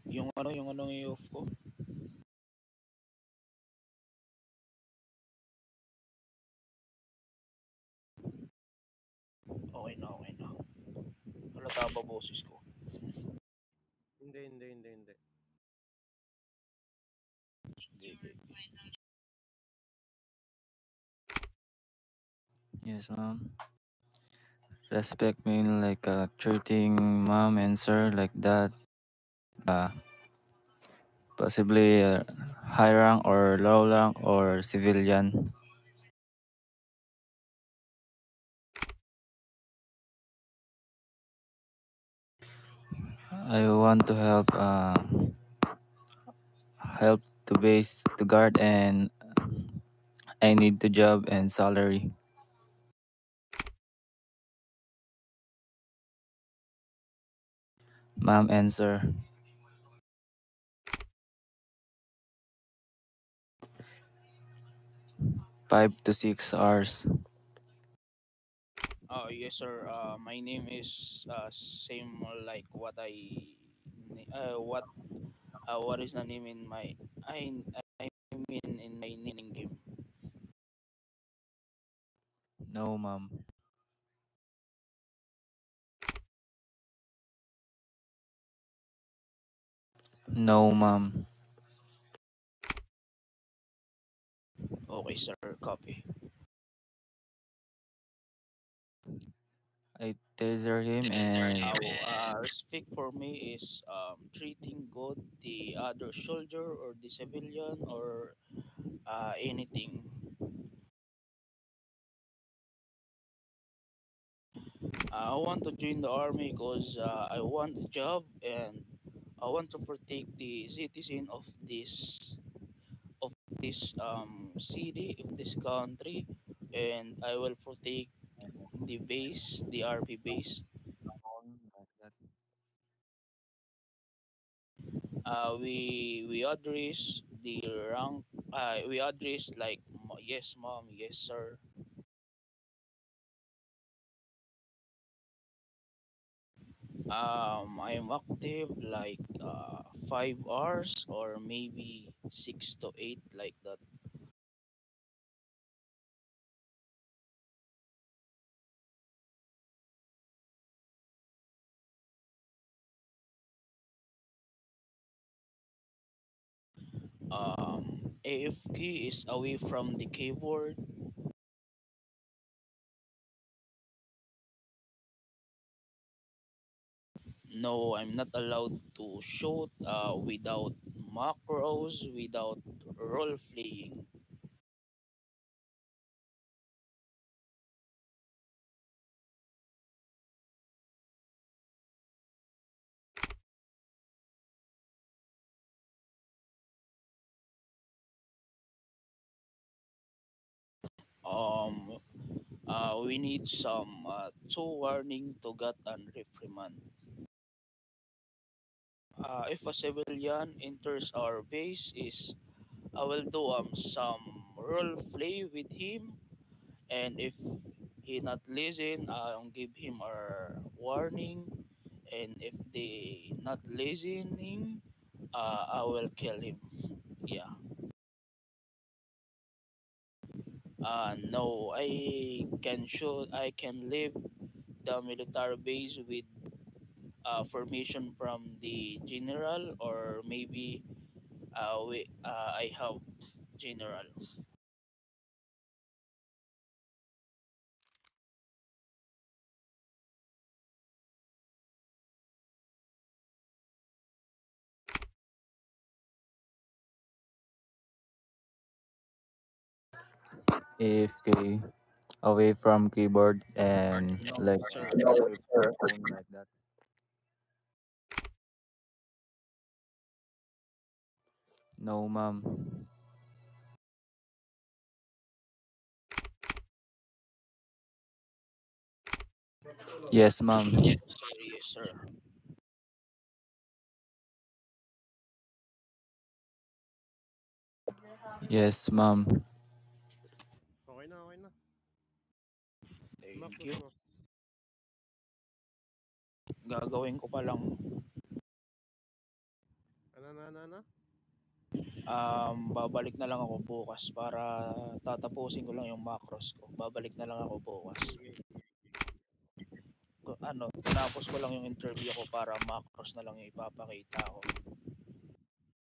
Yung ano yung off ko. Okay na, okay na. Halata ba boses ko? Hindi, hindi, hindi, hindi. Sige, sige. Yes, ma'am. Respect mean like treating mom and sir like that. Uh, Possibly high rank or low rank or civilian. I want to help to base to guard and I need to job and salary. Ma'am and sir. 5 to 6 hours. Yes, sir. My name is same like what is the name in my I mean in my naming game. No, ma'am. No, ma'am. Okay, sir. Copy. I taser him and Respect for me is treating good the other soldier or the civilian or anything. I want to join the army because I want a job and I want to protect the citizen of this city, of this country, and I will protect the base, the RP base. like that. We address the rank. We address like yes, mom, yes, sir. I am active like 5 hours or maybe 6 to 8 like that. AFK is away from the keyboard. No, I'm not allowed to shoot without macros, without role playing. Um, we need some two warning to get and reprimand. If a civilian enters our base, is I will do some role play with him, and if he not listen, I'll give him a warning, and if they not listening, I will kill him. Yeah. No, I can leave the military base with formation from the general, or maybe I have general. AFK away from keyboard and No, like sir. away from phone like that. No, ma'am. Yes, ma'am. Yes, sir. Yes, ma'am. Okay na, okay na. Thank Makros you. mo. Gagawin ko pa lang. Ano? Babalik na lang ako bukas para tatapusin ko lang yung macros ko. Babalik na lang ako bukas. Sige. Tinapos ko lang yung interview ko para macros na lang yung ipapakita ko.